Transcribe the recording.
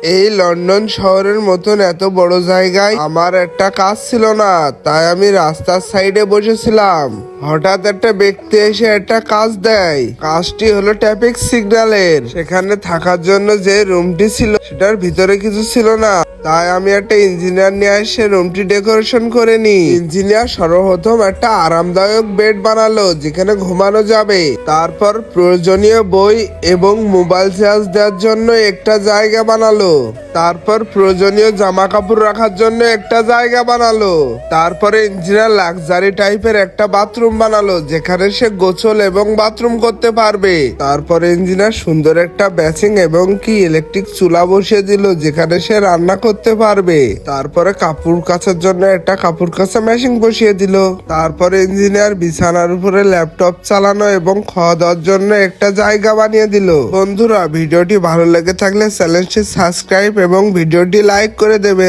এই লন্ডন শহরের মতন এত বড় জায়গায় আমার একটা কাজ ছিল না, তাই আমি রাস্তার সাইডে বসেছিলাম। হঠাৎ একটা ব্যক্তি এসে একটা কাজ দেয়। কাজটি হলো ট্রাফিক সিগন্যালের। সেখানে থাকার জন্য যে রুমটি ছিল সেটার ভিতরে কিছু ছিল না, তাই আমি একটা ইঞ্জিনিয়ার নিয়ে এসে রুমটি ডেকোরেশন করে নি। ইঞ্জিনিয়ার সর্বপ্রথম একটা আরামদায়ক বেড বানালো যেখানে ঘুমানো যাবে। তারপর প্রয়োজনীয় বই এবং মোবাইল চার্জ দেওয়ার জন্য একটা জায়গা বানালো। তারপর প্রয়োজনীয় জামা কাপড় রাখার জন্য একটা জায়গা বানালো। তারপরে ইঞ্জিনিয়ার লাক্সারি টাইপের একটা বাথরুম বানালো যেখানে সে গোসল এবং বাথরুম করতে পারবে। তারপরে ইঞ্জিনিয়ার সুন্দর একটা বেসিন এবং কি ইলেকট্রিক চুলা বসিয়ে দিল যেখানে সে রান্না করতে পারবে। তারপরে কাপড় কাচার জন্য একটা কাপড় কাচা মেশিন বসিয়ে দিল। তারপরে ইঞ্জিনিয়ার বিছানার উপরে ল্যাপটপ চালানো এবং খাওয়া দাওয়ার জন্য একটা জায়গা বানিয়ে দিল। বন্ধুরা, ভিডিওটি ভালো লেগে থাকলে চ্যানেলটি সাবস্ক্রাইব এবং ভিডিওটি লাইক করে দেবে।